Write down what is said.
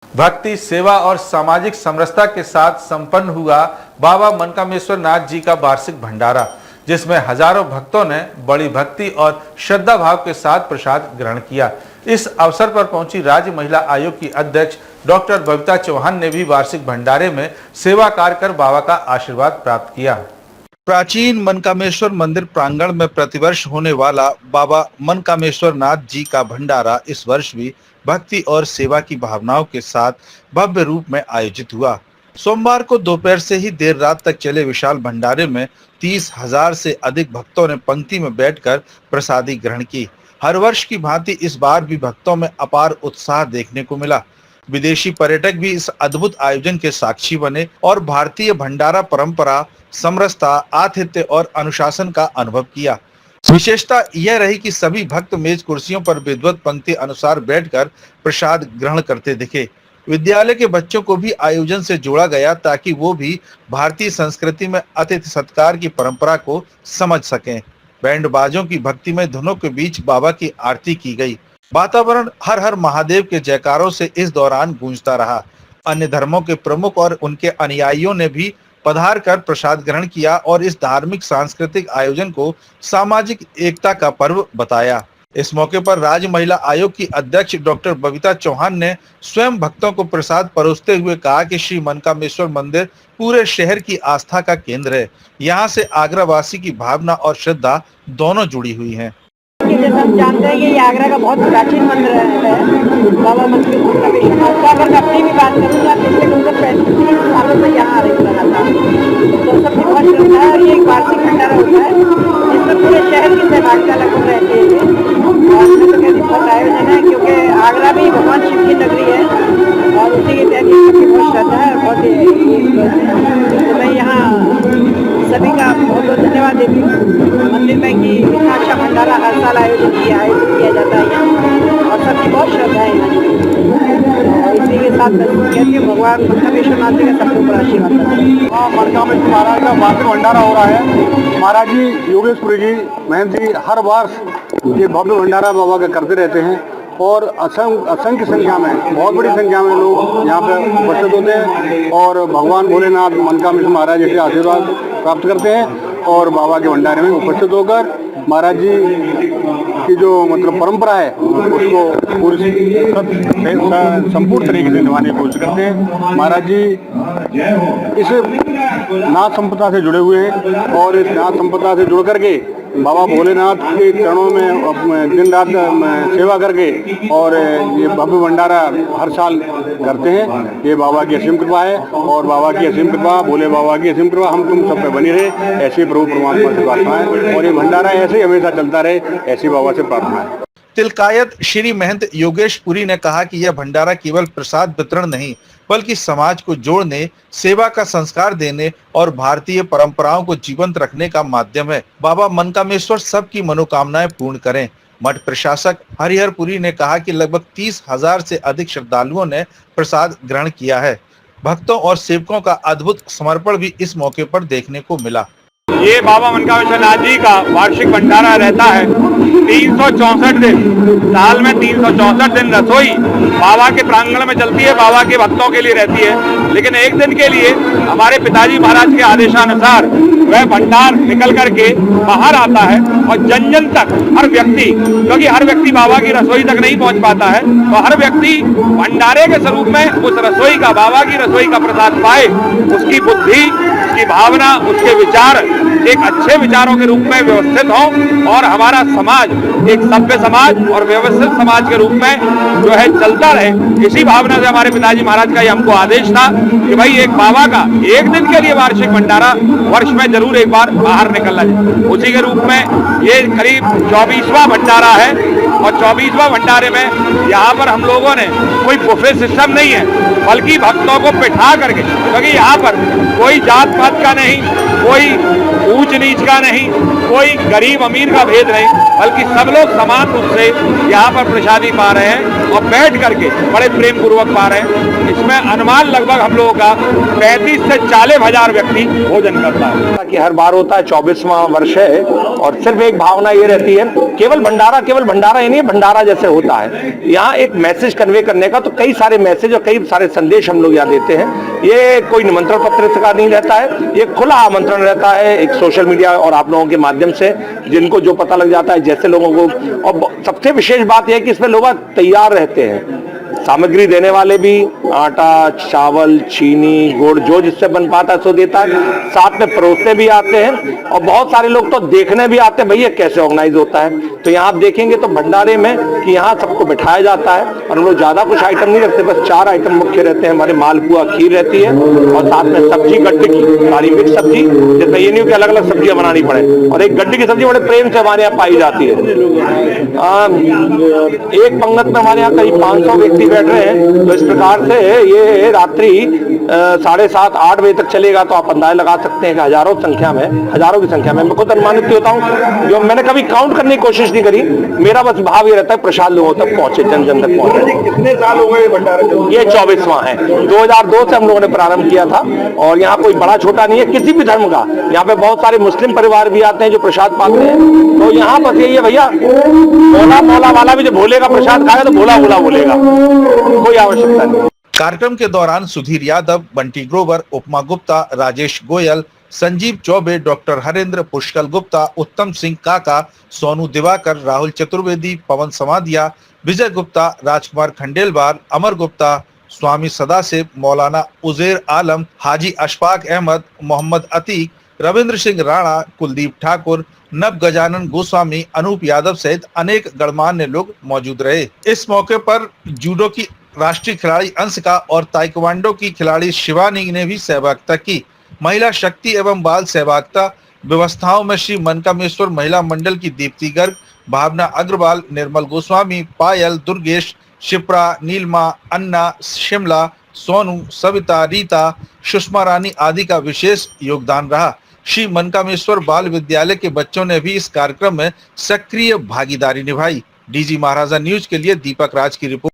भक्ति, सेवा और सामाजिक समरसता के साथ संपन्न हुआ बाबा मनकामेश्वर नाथ जी का वार्षिक भंडारा, जिसमें हजारों भक्तों ने बड़ी भक्ति और श्रद्धा भाव के साथ प्रसाद ग्रहण किया। इस अवसर पर पहुंची राज्य महिला आयोग की अध्यक्ष डॉक्टर बबीता चौहान ने भी वार्षिक भंडारे में सेवा कार्य कर बाबा का आशीर्वाद प्राप्त किया। प्राचीन मनकामेश्वर मंदिर प्रांगण में प्रतिवर्ष होने वाला बाबा मनकामेश्वर नाथ जी का भंडारा इस वर्ष भी भक्ति और सेवा की भावनाओं के साथ भव्य रूप में आयोजित हुआ। सोमवार को दोपहर से ही देर रात तक चले विशाल भंडारे में 30,000 से अधिक भक्तों ने पंक्ति में बैठकर प्रसादी ग्रहण की। हर वर्ष की भांति इस बार भी भक्तों में अपार उत्साह देखने को मिला। विदेशी पर्यटक भी इस अद्भुत आयोजन के साक्षी बने और भारतीय भंडारा परंपरा, समरसता, आतिथ्य और अनुशासन का अनुभव किया। विशेषता यह रही कि सभी भक्त मेज कुर्सियों पर विधिवत पंक्ति अनुसार बैठकर प्रसाद ग्रहण करते दिखे। विद्यालय के बच्चों को भी आयोजन से जोड़ा गया ताकि वो भी भारतीय संस्कृति में अतिथि सत्कार की परंपरा को समझ सकें। बैंड बाजों की भक्तिमय धुनों के बीच बाबा की आरती की गई। वातावरण हर हर महादेव के जयकारों से इस दौरान गूंजता रहा। अन्य धर्मों के प्रमुख और उनके अनुयायियों ने भी पधार कर प्रसाद ग्रहण किया और इस धार्मिक सांस्कृतिक आयोजन को सामाजिक एकता का पर्व बताया। इस मौके पर राज्य महिला आयोग की अध्यक्ष डॉक्टर बबीता चौहान ने स्वयं भक्तों को प्रसाद परोसते हुए कहा कि श्री मनकामेश्वर मंदिर पूरे शहर की आस्था का केंद्र है। यहाँ से आगरा वासी की भावना और श्रद्धा दोनों जुड़ी हुई हैं। जैसे हम जानते हैं कि ये आगरा का बहुत प्राचीन मंदिर है बाबा मनकामेश्वर नाथ का। अगर मैं अपनी भी बात करूँ तो पिछले 235 सालों से यहाँ आ रही हूँ लगातार, तो सबकी बहुत श्रद्धा है। और ये एक वार्षिक भंडारा होता है जिसमें पूरे शहर की सहभागिता लगभग रहती है और तो कहती बहुत आयोजन है, क्योंकि आगरा भी भगवान शिव की नगरी है और उसी के तहत सबकी बहुत श्रद्धा है। बहुत तो मैं यहाँ सभी का बहुत बहुत धन्यवाद देती हूँ मंदिर में कि इतना अच्छा भंडारा हर साल आयोजित किया जाता है यहाँ और सबकी बहुत श्रद्धा है यहाँ। और इसी के साथ कहती हूँ भगवान मनकामेश्वर नाथ जी का सबके ऊपर आशीर्वाद करता है। मनकामेश्वर महाराज का वार्षिक भंडारा हो रहा है। महाराज जी योगेशपुरी जी, महंत जी हर वर्ष ये भव्य भंडारा बाबा का करते रहते हैं और असंख्य संख्या में, बहुत बड़ी संख्या में लोग यहाँ पे उपस्थित होते हैं और भगवान भोलेनाथ मनकामेश्वर महाराज जी से आशीर्वाद प्राप्त करते हैं और बाबा के भंडारे में उपस्थित होकर महाराज जी की जो मतलब परंपरा है उसको पूरी संपूर्ण तरीके से निभाने की कोशिश करते हैं। महाराज जी इस नाथ संपदा से जुड़े हुए हैं और इस नाथ संपदा से जुड़ करके बाबा भोलेनाथ के चरणों में दिन रात सेवा करके और ये भव्य भंडारा हर साल करते हैं। ये बाबा की असीम कृपा है और बाबा की असीम कृपा, भोले बाबा की असीम कृपा हम तुम सब पे बनी रहे, ऐसी प्रभु परमात्मा से प्रार्थना है और ये भंडारा ऐसे ही हमेशा चलता रहे, ऐसी बाबा से प्रार्थना है। तिलकायत श्री महंत योगेशपुरी ने कहा कि यह भंडारा केवल प्रसाद वितरण नहीं बल्कि समाज को जोड़ने, सेवा का संस्कार देने और भारतीय परंपराओं को जीवंत रखने का माध्यम है। बाबा मनकामेश्वर सबकी मनोकामनाएं पूर्ण करें। मठ प्रशासक हरिहर पुरी ने कहा कि लगभग 30,000 से अधिक श्रद्धालुओं ने प्रसाद ग्रहण किया है। भक्तों और सेवकों का अद्भुत समर्पण भी इस मौके पर देखने को मिला। ये बाबा मनकामेश्वर नाथ जी का वार्षिक भंडारा रहता है 364 दिन, साल में 364 दिन रसोई बाबा के प्रांगण में चलती है, बाबा के भक्तों के लिए रहती है। लेकिन एक दिन के लिए हमारे पिताजी महाराज के आदेशानुसार वह भंडार निकल करके बाहर आता है और जन जन तक हर व्यक्ति, क्योंकि हर व्यक्ति बाबा की रसोई तक नहीं पहुंच पाता है, तो हर व्यक्ति भंडारे के स्वरूप में उस रसोई का, बाबा की रसोई का प्रसाद पाए। उसकी बुद्धि, उसकी भावना, उसके विचार एक अच्छे विचारों के रूप में व्यवस्थित हो और हमारा समाज एक सभ्य समाज और व्यवस्थित समाज के रूप में जो है चलता रहे। इसी भावना से हमारे पिताजी महाराज का ये हमको आदेश था कि भाई एक बाबा का एक दिन के लिए वार्षिक भंडारा वर्ष में जरूर एक बार बाहर निकलना चाहिए। उसी के रूप में ये करीब 24वां भंडारा है और 24वां भंडारे में यहाँ पर हम लोगों ने कोई बुफे सिस्टम नहीं है, बल्कि भक्तों को बिठा करके, क्योंकि यहाँ पर कोई जात पात का नहीं, कोई ऊंच नीच का नहीं, कोई गरीब अमीर का भेद नहीं, बल्कि सब लोग समान रूप से यहाँ पर प्रसादी पा रहे हैं और बैठ करके बड़े प्रेम पूर्वक पा रहे हैं। इसमें अनुमान लगभग हम लोगों का 35 से 40 हजार व्यक्ति भोजन करता है। कि हर बार होता है, 24वां वर्ष है और सिर्फ एक भावना ये रहती है, केवल भंडारा ही नहीं, भंडारा जैसे होता है यहाँ एक मैसेज कन्वे करने का। तो कई सारे मैसेज और कई सारे संदेश हम लोग यहाँ देते हैं। ये कोई निमंत्रण पत्र का नहीं रहता है, ये खुला आमंत्रण रहता है एक सोशल मीडिया और आप लोगों के माध्यम से, जिनको जो पता लग जाता है जैसे लोगों को। और सबसे विशेष बात यह है कि इसमें लोग तैयार रहते हैं, सामग्री देने वाले भी आटा, चावल, चीनी, गुड़ जो जिससे बन पाता है सो देता है, साथ में परोसने भी आते हैं और बहुत सारे लोग तो देखने भी आते हैं भैया कैसे ऑर्गेनाइज होता है। तो यहाँ आप देखेंगे तो भंडारे में कि यहाँ सबको बिठाया जाता है और हम लोग ज्यादा कुछ आइटम नहीं रखते, बस 4 आइटम मुख्य रहते हैं हमारे। मालपुआ खीर रहती है और साथ में सब्जी गड्ढे की सारी मिक्स सब्जी, जिसमें ये नहीं कि अलग अलग सब्जियां बनानी पड़े। और एक गड्ढे की सब्जी बड़े प्रेम से हमारे यहाँ पाई जाती है। एक पंगत में हमारे यहाँ करीब 500 व्यक्ति बैठ रहे हैं। तो इस प्रकार से ये रात्रि 7:30 8 बजे तक चलेगा। तो आप अंदाजा लगा सकते हैं कि हजारों की संख्या में मैं खुद अनुमानित होता हूँ। जो मैंने कभी काउंट करने की कोशिश नहीं करी, मेरा बस भाव ये रहता है प्रसाद लोगों तक पहुंचे, जन जन तक पहुंचे। कितने साल हो गए भंडारा? ये 24वां है, 2002 से हम लोगों ने प्रारंभ किया था। और यहाँ कोई बड़ा छोटा नहीं है किसी भी धर्म का। यहाँ पे बहुत सारे मुस्लिम परिवार भी आते हैं जो प्रसाद पाते हैं। तो यहाँ बस यही है भैया, भोला वाला भी जो भोले का प्रसाद खाएगा तो भोला बोलेगा, कोई आवश्यकता नहीं। कार्यक्रम के दौरान सुधीर यादव, बंटी ग्रोवर, उपमा गुप्ता, राजेश गोयल, संजीव चौबे, डॉक्टर हरेंद्र, पुष्कल गुप्ता, उत्तम सिंह काका, सोनू दिवाकर, राहुल चतुर्वेदी, पवन समाधिया, विजय गुप्ता, राजकुमार खंडेलवाल, अमर गुप्ता, स्वामी सदाशिव, मौलाना उजेर आलम, हाजी अशफाक अहमद, मोहम्मद अतीक, रविंद्र सिंह राणा, कुलदीप ठाकुर, नव गजानन गोस्वामी, अनूप यादव सहित अनेक गणमान्य लोग मौजूद रहे। इस मौके पर जूडो की राष्ट्रीय खिलाड़ी अंशिका और ताइक्वांडो की खिलाड़ी शिवानी ने भी सहभागिता की। महिला शक्ति एवं बाल सहभागिता व्यवस्थाओं में श्री मनकामेश्वर महिला मंडल की दीप्ति गर्ग, भावना अग्रवाल, निर्मल गोस्वामी, पायल, दुर्गेश, शिप्रा, नीलमा, अन्ना, शिमला, सोनू, सविता, रीता, सुषमा रानी आदि का विशेष योगदान रहा। श्री मनकामेश्वर बाल विद्यालय के बच्चों ने भी इस कार्यक्रम में सक्रिय भागीदारी निभाई। डीजी महाराजा न्यूज के लिए दीपक राज की रिपोर्ट।